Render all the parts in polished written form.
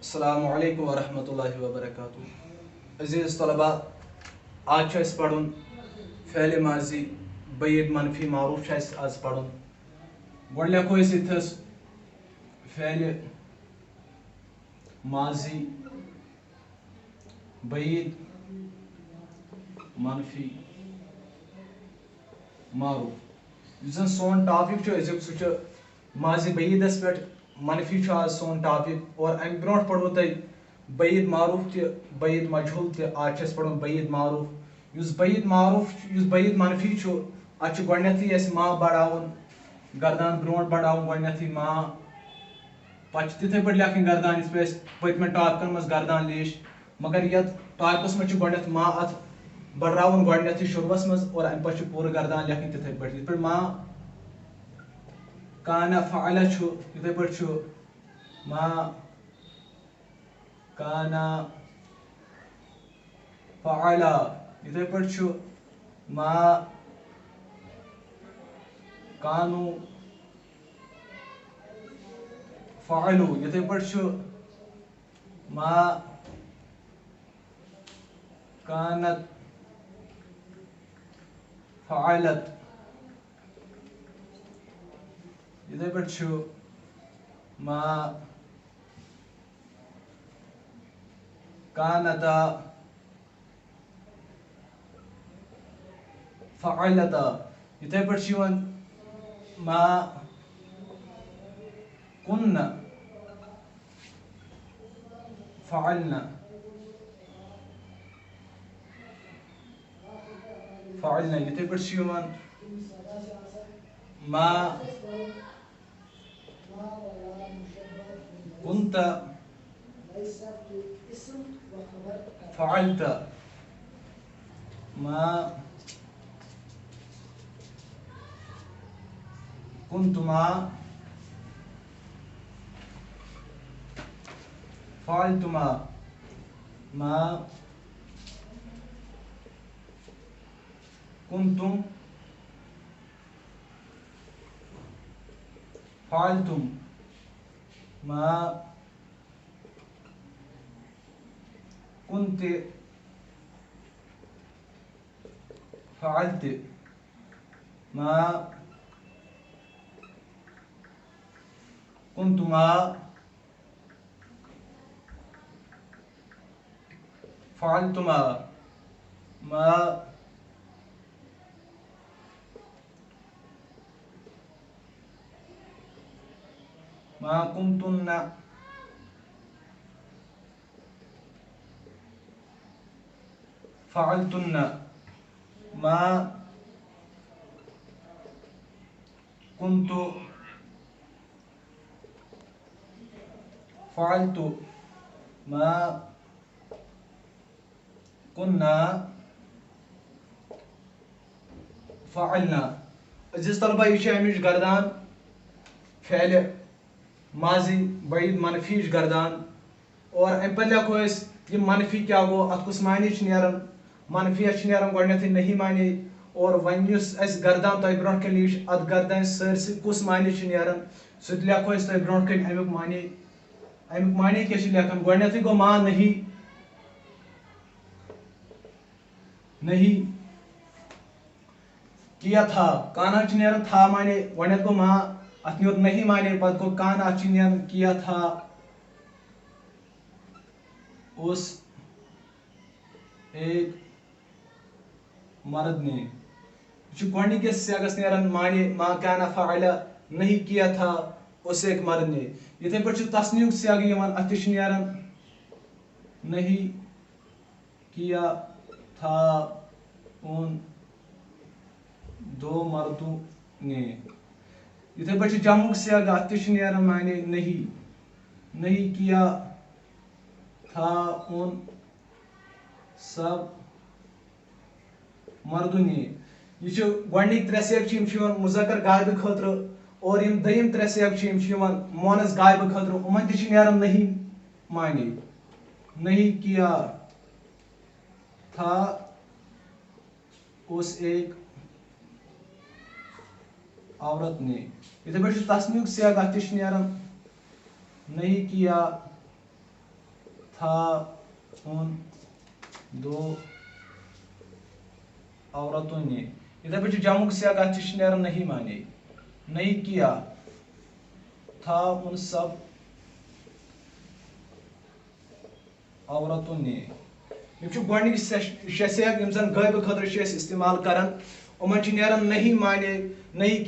السلام علیکم ورحمۃ اللہ وبرکاتہ. عزیز طلباء، آج پڑھن فعل ماضی بعید منفی معروف آج پڑھن. گۄڈٕ لیکھو أسۍ ییٚتھس فعل ماضی بعید منفی معروف. یُس زن سون ٹاپک چھُ أزیُک سُہ چھُ ماضی بعیدس پٮ۪ٹھ. منفی چھُ آز سون ٹاپک اور امہِ برونٛٹھ پڑھو تۄہہِ بعید معروف تہِ بعید مجہوٗل تہِ. آز چھُ اَسہِ پڑھُن بعید معروف. یُس بعید منفی چھُ اتھ چھُ گۄڈنیتھٕے اَسہِ ما بڑاوُن، گردان برونٛٹھ بڑاوُن گۄڈنیتھٕے ما، پتہٕ چھِ تِتھٕے پٲٹھۍ لیکھٕنۍ گردان یِتھ پٲٹھۍ اَسہِ پٔتمٮ۪ن ٹاپکن منٛز گردان لیٖچھ. مگر یتھ ٹاپکس منٛز چھُ گۄڈنیتھ ما اتھ بڑراوُن گۄڈنیتھٕے شروٗعس منٛز اور امہِ پتہٕ چھُ پوٗرٕ گردان لیکھٕنۍ تِتھٕے پٲٹھۍ. یِتھ پٲٹھۍ ما کانا فعل چھُ یِتھٕے پٲٹھۍ چھُ ما کانا فعلا، یِتھٕے پٲٹھۍ چھُ ما کانو فعلو، یِتھٕے پٲٹھۍ چھُ ما کانت فعلت، یِتھٕے پٲٹھۍ چھُ ما کانتا فعلتا، یِتھٕے پٲٹھۍ چھُ یِوان ما کُنہ فعلنا فعلنا، یِتھٕے پٲٹھۍ چھُ یِوان ما كنت فعلت، ما كنتما فعلتما، ما كنتم فعلتم، ما كنت فعلت، ما كنتما فعلتما، ما كنتن فعلتن، ما كنت فعلت، ما كنا فعلنا. عزیز طلباء، یہ چھِ امِچ گردان فعل ماضی بعید منفیِچ گردان. اور امہِ پتہٕ لیکھو أسۍ یہِ منفی کیٛاہ گوٚو، اتھ کُس معنی چھُ نیران. منفیَس چھُ نیران گۄڈنیتھٕے نہیں معنی. اور وۄنۍ یُس اَسہِ گردان تۄہہِ برونٛٹھ کَنۍ لیٖچھ اتھ گردانہِ سٲرسٕے کُس معنی چھُ نیران سُہ تہِ لیکھو أسۍ تۄہہِ برونٛٹھ کَنۍ. امیُک معنی کیٛاہ چھُ لیکھان. گۄڈنیتھٕے گوٚو ما نہیں کیا تھا. کانا چھُ نیران تھا معنی. گۄڈنیتھ گوٚو ما، اتھ نیوٗر نہیں معنی، پتہٕ گوٚو کانا، اتھ چھُ نیران کیا تھا اس ایک مرد نے. یہ چھُ گۄڈنِکِس سیگس نیران معنی ما کانا فعل نہیں کیا تھا اس ایک مرد نے. یِتھٕے پٲٹھۍ چھُ تصنیٖیُک سیگہٕ یِوان، اتھ تہِ چھُ نیران نہیں کیا تھا ان دو مردوں نے. یِتھٕے پٲٹھۍ چھُ جمعُک سیگہٕ، اتھ تہِ چھُ نیران معنی نہیں کیا تھا ان سب مردوں نے. یہ چھُ گۄڈنِکۍ ترٛےٚ سیگ چھِ یِم چھِ یِوان مُذکر غایبہٕ خٲطرٕ اور یِم دوٚیِم ترٛےٚ سیگ چھِ یِم چھِ یِوان مونس غایبہٕ خٲطرٕ. یِمن تہِ چھُ نیران نہیں معنی. نہیں کیا تھا اس ایک عورت نے. اتھے پٲٹھۍ چھُ تسنیُک سیاق اتھ تہِ چھُ نیران نہیں کیا تھا ان دو عورتوں نے. اتھے پٲٹھۍ چھُ جمعُک سیاق اتھ تہِ چھُ نیران نہیں مانے. نہیں کیا تھا ان سب عورتوں نے. یہ چھُ گۄڈنِکۍ شےٚ سیاق یِم زن غٲبہٕ خٲطرٕ چھِ أسۍ استعمال کران. یِمن چھُ نیران نہیں مانے, نہیں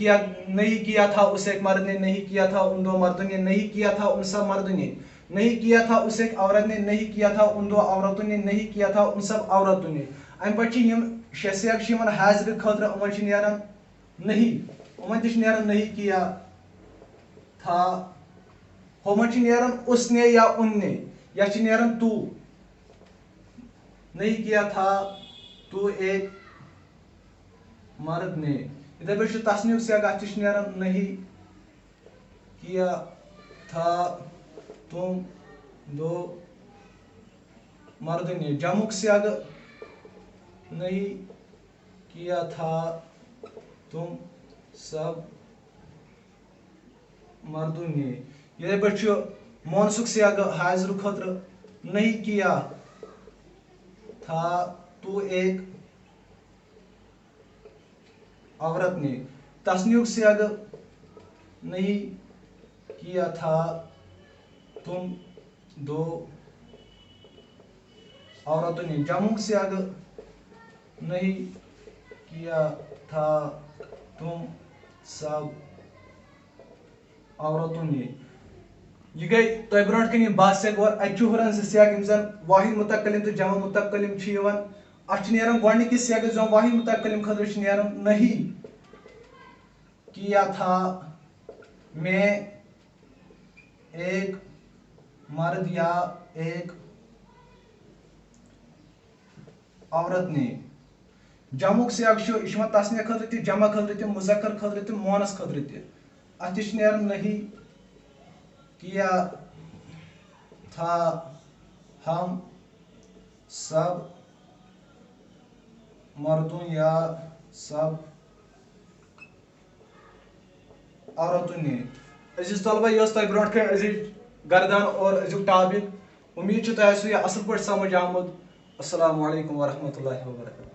کیا تھا اس ایک مرد نے, نہیں کیا تھا ان دو مردوں نے, نہیں کیا تھا ان سب مردوں نے, نہیں کیا تھا اس ایک عورت نے, نہیں کیا تھا ان دو عورتوں نے, نہیں کیا تھا ان سب عورتوں نے. امہِ پتہٕ چھِ یِم شےٚ سیاق چھِ یِمن حاضرٕ خٲطرٕ یِمن چھِ نیران نہیں. یِمن تہِ چھُ نیران نہیں کیا تھا. ہُمن چھُ نیران اس نے یا ان نے, یا چھِ نیران تو. نہیں کیا تھا تو ایک مرد نے. اتھے پٲٹھۍ چھُ تسنیُک سیاق اتھ تہِ چھُ نیران نہیں کیا تھا تم دو مردوں نے. جمعُک سیاق نہیں کیا تھا تم سب مردوں نے. یتھے پٲٹھۍ چھُ مونسُک سیاق حاضرٕ خٲطرٕ نہیں کیا تھا تو ایک عورت نے. تسنیُک سیاق نہیں کیا تھا تم دو عورتوں نے. جمعُک سیاق نہیں کیا تھا تم سب عورتوں نے. یہ گئی تۄہہِ برونٛٹھ کَنۍ یِم باہ سیاق اور اَتہِ چھُ ہُران زٕ سیاق یِم زن واحد متکلم تہٕ جمع متکلم چھِ یِوان. اتھ چھُ نیران گۄڈنِکِس سیاقس یُس زن واحد متکلم خٲطرٕ چھُ نیران نہیں کیا تھا میں ایک مرد یا ایک عورت نے. جمعُک سیاق چھُ یہِ چھُ یِوان تسنیہ خٲطرٕ تہِ, جمع خٲطرٕ تہِ, مُذکر خٲطرٕ تہِ, مونس خٲطرٕ تہِ. اتھ تہِ چھُ نیران نہیں کیا تھا ہم سب مردوں یا سب عورتوں نے. عزیز طلبہ, یہ تۄہہِ برونٛٹھ کَنۍ أزِچ گردان اور أزیُک ٹاپک. امید چھِ تۄہہِ آسِوٕ یہِ اصل پٲٹھۍ سمجھ آمُت. السلام علیکم ورحمۃ اللہ وبرکاتہ.